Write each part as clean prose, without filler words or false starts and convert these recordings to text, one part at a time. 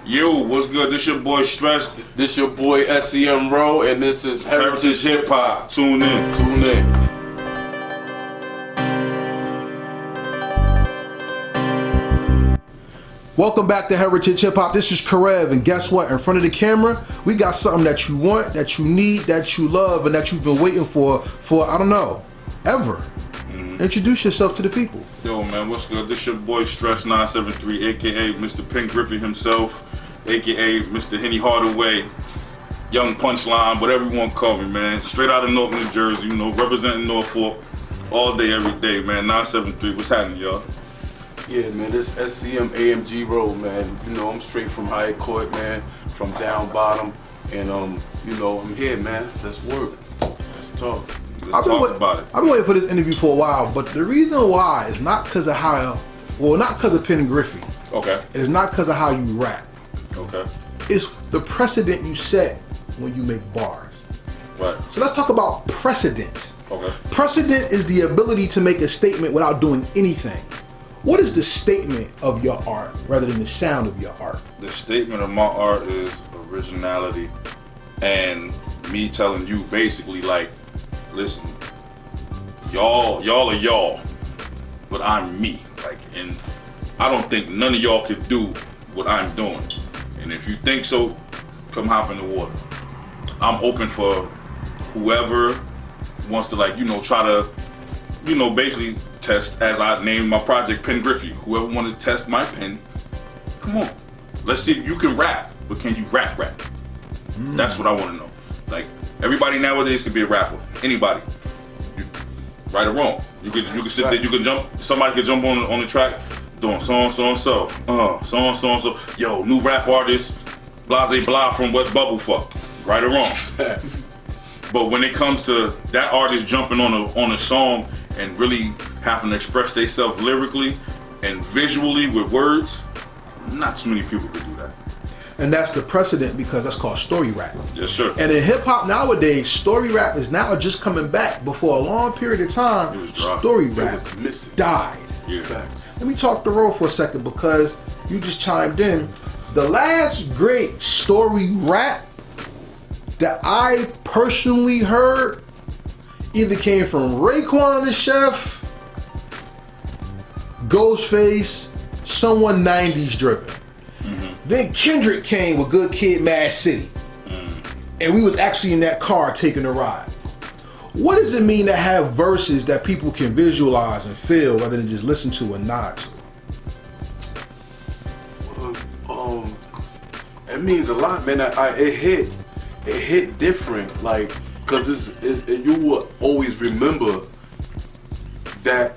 Yo, what's good? This your boy Stress. This your boy SEM Row, and this is Heritage Hip Hop. Tune in. Tune in. Welcome back to Heritage Hip Hop. This is Karev, and guess what? In front of the camera, we got something that you want, that you need, that you love, and that you've been waiting for I don't know, ever. Introduce yourself to the people. Yo, man, what's good? This your boy Stress 973, aka Mr. Pink Griffey himself, aka Mr. Henny Hardaway, Young Punchline, whatever you want to call me, man. Straight out of North New Jersey, you know, representing Norfolk all day, every day, man. 973, what's happening, y'all? Yeah, man, this SCM AMG Road, man. You know, I'm straight from High Court, man, from down bottom. And, you know, I'm here, man. Let's work. Let's talk. Let's talk about it. I've been waiting for this interview for a while, but the reason why is not because of not because of Pink Griffey. Okay. It is not because of how you rap. Okay. It's the precedent you set when you make bars. Right. So let's talk about precedent. Okay. Precedent is the ability to make a statement without doing anything. What is the statement of your art rather than the sound of your art? The statement of my art is originality and me telling you basically like, listen, y'all are y'all, but I'm me. Like, and I don't think none of y'all could do what I'm doing. And if you think so, come hop in the water. I'm open for whoever wants to, like, you know, try to, you know, basically test, as I named my project Pen Griffey. Whoever want to test my pen, come on. Let's see if you can rap, but can you rap? That's what I want to know. Like, everybody nowadays can be a rapper. Anybody. Right or wrong. You could sit there, you could jump, somebody could jump on the track doing so. Yo, new rap artist, Blase Blah from West Bubblefuck. Right or wrong. But when it comes to that artist jumping on a song and really having to express themselves lyrically and visually with words, not too many people can do that. And that's the precedent because that's called story rap. Yes, sir. And in hip hop nowadays, story rap is now just coming back. But for a long period of time, It was dry. story It rap was missing. died. Yeah. Facts. Let me talk the road for a second because you just chimed in. The last great story rap that I personally heard either came from Raekwon the Chef, Ghostface, someone 90s driven. Then Kendrick came with Good Kid, Mad City. And we was actually in that car taking a ride. What does it mean to have verses that people can visualize and feel rather than just listen to and nod to? It means a lot, man. It hit different, like, cause you will always remember that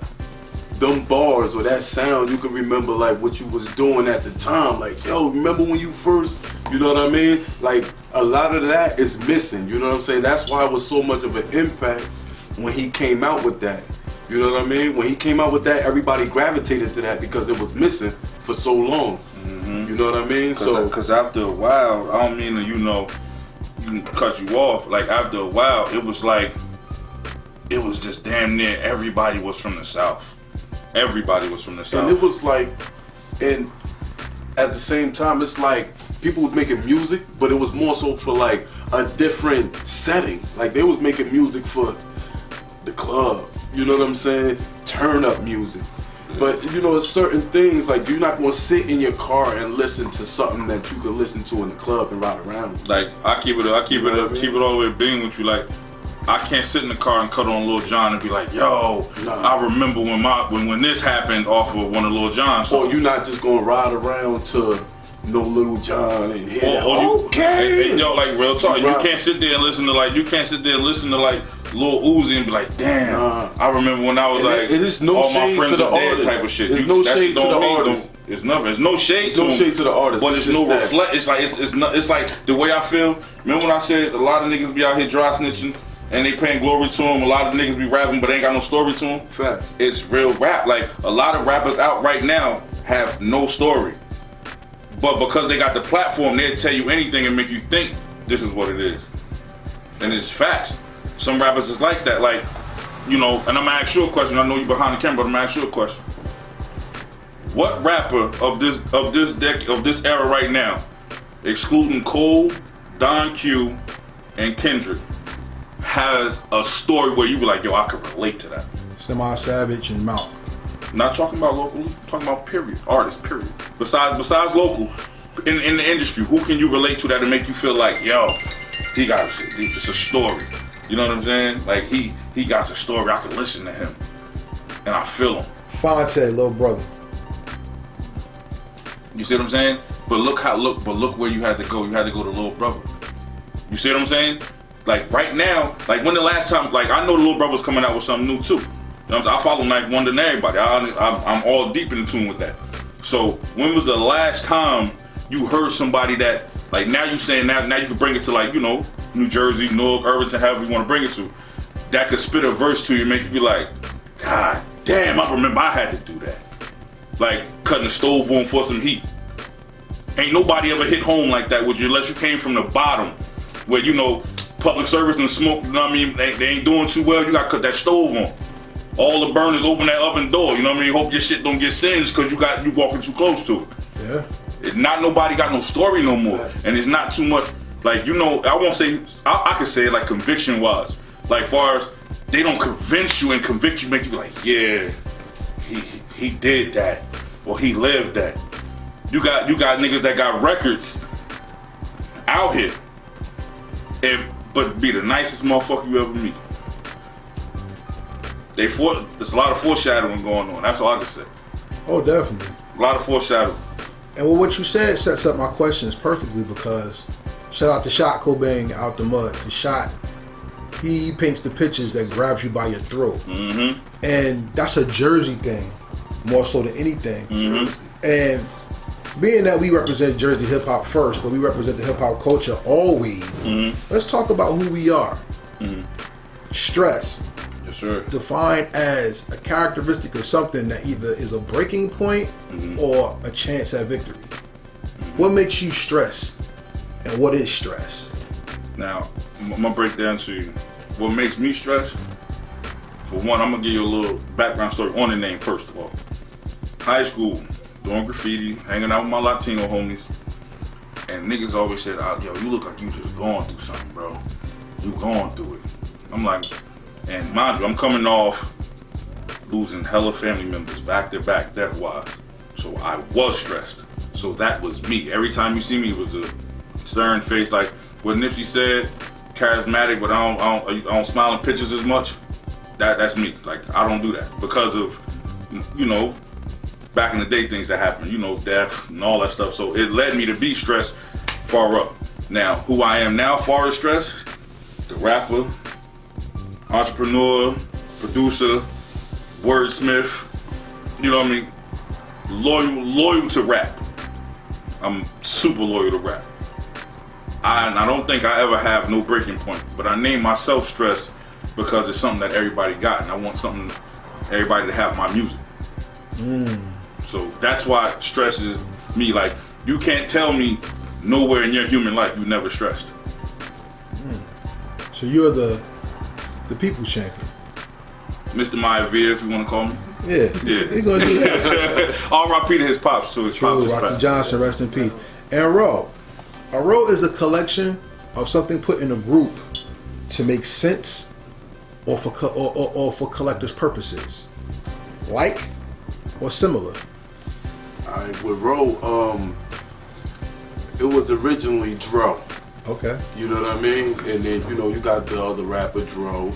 them bars or that sound. You can remember like what you was doing at the time. Like, yo, remember when you first, you know what I mean? Like, a lot of that is missing. You know what I'm saying? That's why it was so much of an impact when he came out with that. You know what I mean? When he came out with that, everybody gravitated to that because it was missing for so long. You know what I mean? Because after a while, I don't mean to, you know, cut you off. Like, after a while, it was like, it was just damn near everybody was from the South. Everybody was from the South. And it was like, and at the same time, it's like people was making music, but it was more so for like a different setting. Like, they was making music for the club. You know what I'm saying? Turn up music. But you know, it's certain things like you're not gonna sit in your car and listen to something that you could listen to in the club and ride around. Like, keep it all the way being with you. Like, I can't sit in the car and cut on Lil Jon and be like, yo, I remember when this happened off of one of Lil Jon's songs. Or you're not just gonna ride around to no Lil Jon and hear hey, yo, like, real talk. You can't sit there and listen to like Lil Uzi and be like, damn, I remember when I was like, it is no all my shade friends to the are dead artist. type of shit. There's no shade to the artist. It's nothing. There's no shade to no him. shade to the artist. But it's no reflect. It's like it's like the way I feel. Remember when I said a lot of niggas be out here dry snitching and they paying glory to him. A lot of niggas be rapping, but they ain't got no story to him. Facts. It's real rap. Like, a lot of rappers out right now have no story. But because they got the platform, they'll tell you anything and make you think this is what it is. And it's facts. Some rappers is like that. Like, you know, and I'm gonna ask you a question. I know you behind the camera, but I'm gonna ask you a question. What rapper of this era right now excluding Cole, Don Q, and Kendrick, has a story where you be like, yo, I could relate to that. Semi Savage and Mount. Not talking about locally, talking about period. Artists, period. Besides local, in the industry, who can you relate to that and make you feel like, yo, he got shit. It's a story. You know what I'm saying? Like he got a story. I can listen to him, and I feel him. Fonte, little brother. You see what I'm saying? But look where you had to go. You had to go to Lil Brother. You see what I'm saying? Like right now, like when the last time, like I know the Lil Brother's coming out with something new too. You know what I'm saying? I follow Knife Wonder and everybody. I'm all deep in tune with that. So when was the last time you heard somebody that, like now you saying now you can bring it to like, you know, New Jersey, Newark, Irvington, however you want to bring it to, that could spit a verse to you and make you be like, God damn, I remember I had to do that. Like cutting the stove on for some heat. Ain't nobody ever hit home like that with you unless you came from the bottom where, you know, public service and smoke, you know what I mean? They ain't doing too well, you gotta cut that stove on. All the burners open that oven door, you know what I mean? Hope your shit don't get singed because you walking too close to it. Yeah. It's not nobody got no story no more. And it's not too much, like, you know, I won't say, I could say it like conviction wise. Like far as they don't convince you and convict you, make you be like, yeah, he did that. Or he lived that. You got niggas that got records out here. But be the nicest motherfucker you ever meet. There's a lot of foreshadowing going on. That's all I can say. Oh, definitely. A lot of foreshadowing. And well, what you said sets up my questions perfectly because shout out to Shot Cobain out the mud. Cause Shot, he paints the pictures that grabs you by your throat. Mm-hmm. And that's a Jersey thing, more so than anything. Mm-hmm. And being that we represent Jersey hip hop first, but we represent the hip hop culture always, let's talk about who we are. Stress. Yes, sir. Defined as a characteristic of something that either is a breaking point or a chance at victory. What makes you stress? And what is stress? Now, I'm gonna break down to you what makes me stress. For one, I'm gonna give you a little background story on the name first of all. High school, doing graffiti, hanging out with my Latino homies, and niggas always said, yo, you look like you just going through something, bro. You going through it. I'm like, and mind you, I'm coming off losing hella family members back to back, death-wise. So I was stressed. So that was me. Every time you see me, it was a stern face, like what Nipsey said, charismatic, but I don't smile in pictures as much. That's me. Like I don't do that because of, you know, back in the day things that happened, you know, death and all that stuff. So it led me to be stressed far up. Now, who I am now, far as stress, the rapper, entrepreneur, producer, wordsmith, you know what I mean? Loyal to rap. I'm super loyal to rap. I don't think I ever have no breaking point, but I name myself stress because it's something that everybody got, and I want everybody to have my music. So that's why stress is me. Like, you can't tell me nowhere in your human life you never stressed. So you're the people's champion. Mr. Maivia, if you want to call me. Yeah. He's gonna do that. R.I.P. to his pops, so his pops is Rocky passed. Johnson, rest in peace. And row. A row is a collection of something put in a group to make sense or for collectors' purposes. Like or similar. Alright, with Row, it was originally Dro. Okay. You know what I mean? And then, you know, you got the other rapper Dro.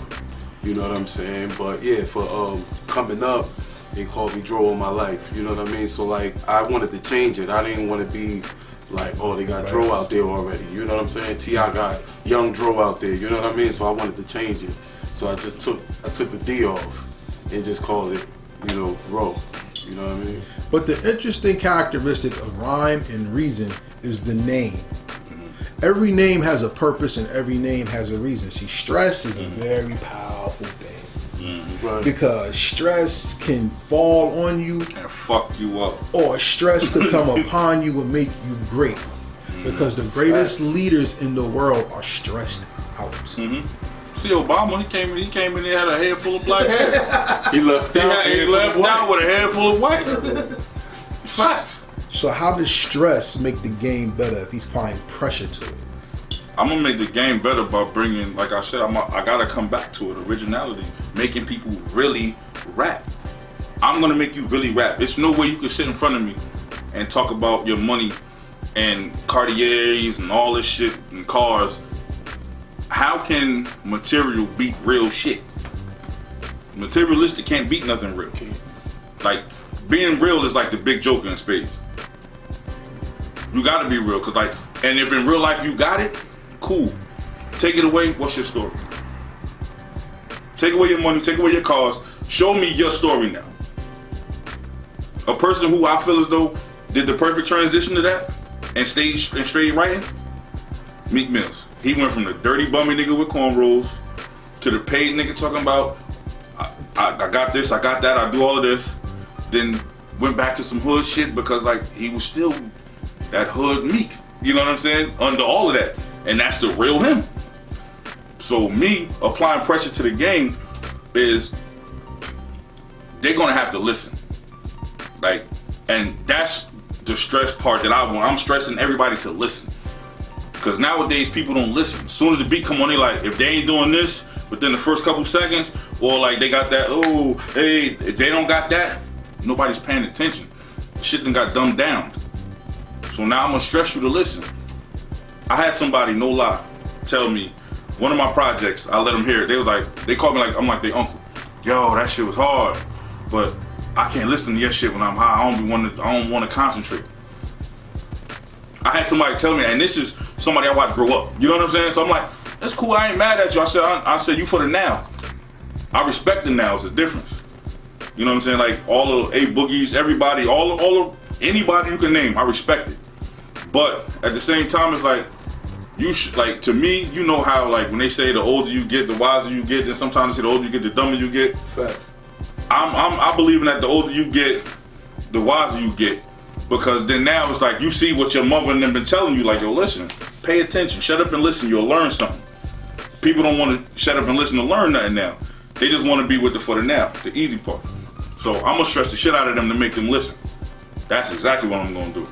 You know what I'm saying? But yeah, for coming up, they called me Dro all my life. You know what I mean? So like, I wanted to change it. I didn't want to be like, oh, they got Dro out there already. You know what I'm saying? T.I. got young Dro out there. You know what I mean? So I wanted to change it. So I took the D off and just called it, you know, Row. You know what I mean? But the interesting characteristic of rhyme and reason is the name. Every name has a purpose and every name has a reason. See, stress is a very powerful thing. Right. Because stress can fall on you And fuck you up. or stress could come upon you and make you great. Because the greatest leaders in the world are stressed out. See Obama, he came in there, had a head full of black hair. He left out. He left out with a head full of white. Facts. So how does stress make the game better if he's applying pressure to it? I'm gonna make the game better by bringing, like I said, I gotta come back to it, originality, making people really rap. I'm gonna make you really rap. It's no way you can sit in front of me and talk about your money and Cartiers and all this shit and cars. How can material beat real shit? Materialistic can't beat nothing real. Like, being real is like the big joker in spades. You gotta be real, cause like, and if in real life you got it, cool. Take it away, what's your story? Take away your money, take away your cars, show me your story now. A person who I feel as though did the perfect transition to that and stayed straight writing, Meek Mills. He went from the dirty bummy nigga with cornrows to the paid nigga talking about, I got this, I got that, I do all of this. Then went back to some hood shit because like he was still that hood Meek. You know what I'm saying? Under all of that. And that's the real him. So me applying pressure to the game is they're gonna have to listen. Like, and that's the stress part that I want. I'm stressing everybody to listen. Because nowadays people don't listen. As soon as the beat come on, they like, if they ain't doing this within the first couple seconds, or like they got that, oh, hey, if they don't got that, nobody's paying attention. Shit done got dumbed down. So now I'm gonna stress you to listen. I had somebody, no lie, tell me, one of my projects, I let them hear it. They was like, they called me like, I'm like their uncle. Yo, that shit was hard, but I can't listen to your shit when I'm high. I don't want to concentrate. I had somebody tell me, and this is somebody I watched grow up. You know what I'm saying? So I'm like, that's cool. I ain't mad at you. I said you for the now. I respect the now. It's a difference. You know what I'm saying? Like all of A Boogies, everybody, all of anybody you can name, I respect it. But at the same time, it's like you should, like, to me, you know how like when they say the older you get, the wiser you get, and sometimes they say the older you get, the dumber you get. Facts. I believe in that the older you get, the wiser you get. Because then now it's like you see what your mother and them been telling you, like, yo, listen, pay attention, shut up and listen, you'll learn something. People don't want to shut up and listen to learn nothing now. They just want to be with the for the now, the easy part. So I'm gonna stress the shit out of them to make them listen. That's exactly what I'm gonna do.